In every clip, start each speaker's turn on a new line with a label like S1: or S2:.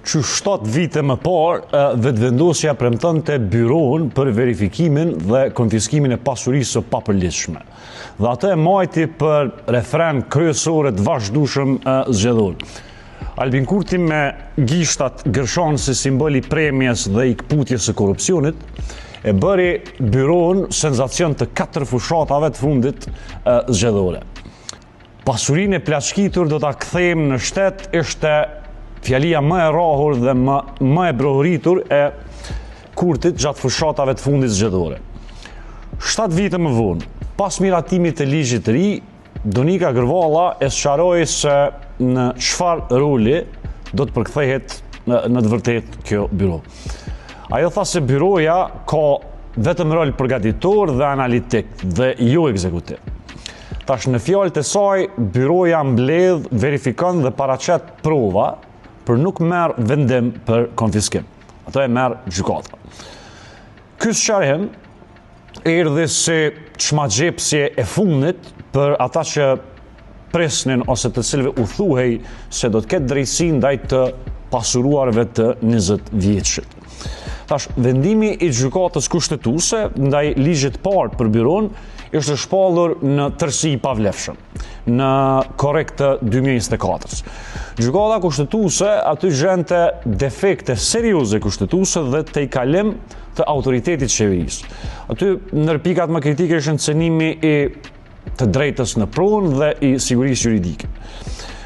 S1: që 7 vite më parë vetëvendosja premtonte byron për verifikimin dhe konfiskimin e pasurisë së papërlidhshme. Dhe atë e majti për refren kryesore të vazhdueshëm zgjedhor. Albin Kurti me gishtat gërshan si simboli premjes dhe i kputjes së korrupsionit, e bëri byron senzacion të 4 fushatave të fundit zgjedhore. Pasurinë e plaçkitur do ta kthejmë në shtet ishte fjalia më e rrahur dhe më e brohuritur e Kurtit gjatë fushatave të fundit zgjedhore. 7 vite më vonë, pas miratimit të ligjit të ri, Donika Gërvalla e sqaroi se në çfarë roli do të përkthehet në të vërtetë kjo byro. Ajo tha se byroja ka vetëm rol përgatitor dhe analitik dhe jo ekzekutiv. Tash në fjalët e saj, byroja mbledh, verifikon dhe paraqet prova, për nuk merr vendim për konfiskim. Ato e merr gjykata. Ky sqarim erdhi si çmaxhepsje e fundit për ata që presnin ose të cilëve u thuhej se do të ketë drejtësi ndaj të pasuruarve të 20 vjeçit. Tash, vendimi i gjykatës kushtetuese ndaj ligjit parë për byron ishte shpallur në tërësi i pavlefshëm, në korrekt të 2024. Gjykata kushtetuese aty gjente defekte serioze kushtetuese dhe tejkalim të autoritetit qeverisë. Aty ndër pikat më kritike ishin cënimi i të drejtës në pronë dhe i sigurisë juridike.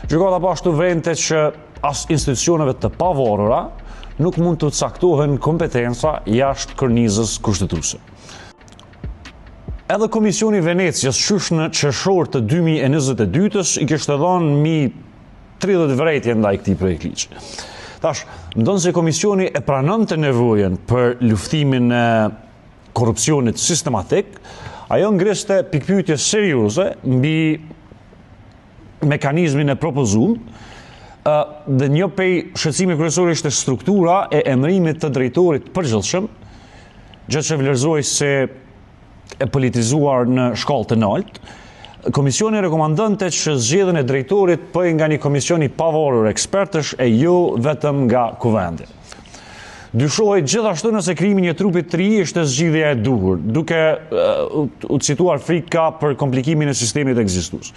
S1: Gjykata po ashtu vrente që as institucioneve të pavarura nuk mund të caktohen kompetenca jashtë kornizës kushtetuese. Edhe Komisioni i Venecias qysh në qershor të 2022-s i kishte dhënë mbi 30 vërejtje ndaj këtij projekti ligji. Tash, ndonë se Komisioni e pranonte nevojën për luftimin e korrupsionit sistematik, ajo ngriste pikpyetje serioze mbi mekanizmin e propozuar dhe një prej shqetësimeve kryesore ishte struktura e emërimit të drejtorit përgjithshëm, gjë që vlerësoi se e politizuar në shkallë të lartë. Komisioni rekomandonte që zgjedhjen e drejtorit bëhej nga një komision i pavarur ekspertësh e jo vetëm nga kuvendi. Dyshohej gjithashtu nëse krijimi i një trupi të ri ishte zgjidhja e duhur, duke u cituar frika për komplikimin e sistemit ekzistues.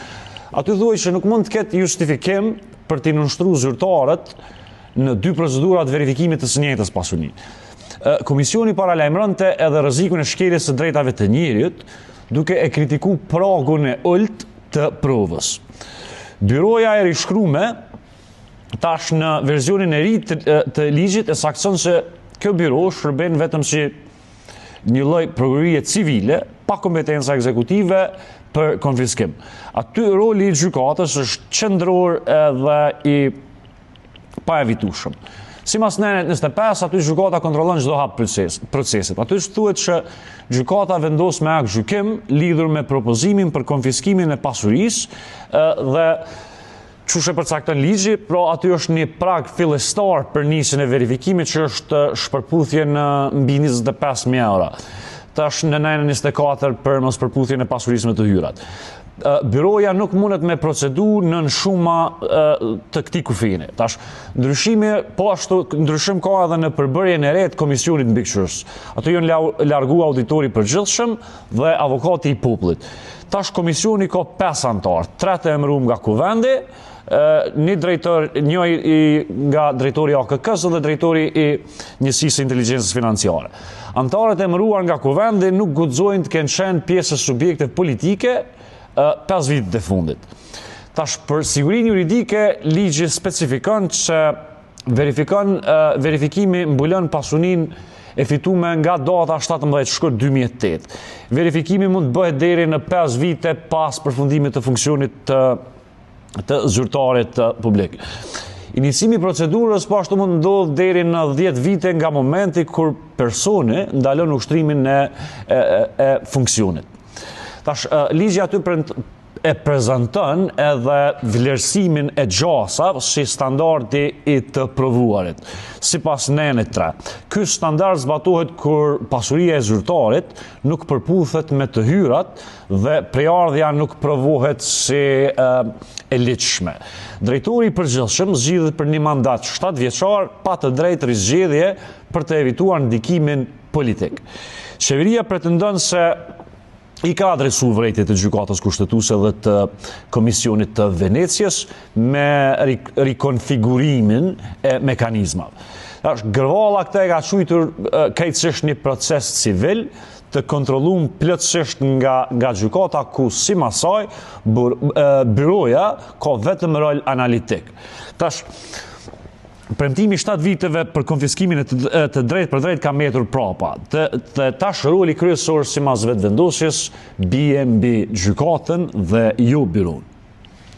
S1: Aty thuhej se nuk mund të ketë justifikim për t'i nënshtruar zyrtarët në 2 procedurat verifikimit të së njëjtës pasuni. Komisioni paralajmëronte edhe rrezikun e shkeljes së drejtave të njerit, duke e kritikuar pragun e ulët të provës. Byroja e rishkruar tash në versionin e ri të ligjit e sakson se kjo byro shërben vetëm si një lloj prokurie civile pa kompetenca ekzekutive për konfiskim. Aty roli i gjykatës është qendror edhe i paevitueshëm. Sipas Nenet 25, aty gjykata kontrollon çdo hap procesit. Aty thuhet që gjykata vendos me akt gjykim lidhur me propozimin për konfiskimin e pasurisë dhe çush e përcakton ligji, pra aty është një prag fillestar për nisjen e verifikimit që është shpërputhje në mbi 25.000 euro. Tash në 24 për mospërputhjen e pasurisë me të hyrat. Byroja nuk mundet me procedu nën shuma të këtij kufini. Tash, ndryshim ka edhe në përbërjen e re të Komisionit Mbikëqyrës. Aty janë larguar auditori i përgjithshëm dhe avokati i popullit. Tash komisioni ka 5 anëtar, 3 të emëruar nga kuvendi, një drejtor, një nga drejtori i AKK-s dhe drejtori i Njësisë së Inteligjencës Financiare. Anëtarët emëruar nga kuvendi nuk guxojnë të kenë qenë pjesë e subjekte politike 5 vitet e fundit. Tash, për sigurinë juridike, ligji specifikon që verifikimi mbulon pasuninë e fituar nga data 17 shkurt 2008. Verifikimi mund të bëhet deri në 5 vite pas përfundimit të funksionit të zyrtarit publik. Inicimi i procedurës po ashtu mund ndodh deri në 10 vite nga momenti kur personi ndalon ushtrimin e funksionit. Tash, ligji aty e prezentën edhe vlerësimin e gjasa si standardi i të provuarit. Sipas nenit 3. Ky standard zbatohet kur pasuria e zyrtarit nuk përputhet me të hyrat dhe prejardhja nuk provohet si e ligjshme. Drejtori i përgjithshëm zgjidhet për një mandat 7 vjeçar pa të drejtë rizgjedhje për të evituar ndikimin politik. Qeveria pretendon se i ka adresu vërejtjet të gjykatës kushtetuese dhe të Komisionit të Venecias me rikonfigurimin e mekanizmave. Gërvalla këta e ka quajtur krejtësisht një proces civil të kontrolluar plotësisht nga gjykata ku sipas saj byroja ka vetëm rol analitik. Premtimi 7 viteve për konfiskimin e të drejtë për drejtë ka mbetur prapa. Tash roli kryesor sipas vetvendosjes bie mbi gjykatën dhe jo byron.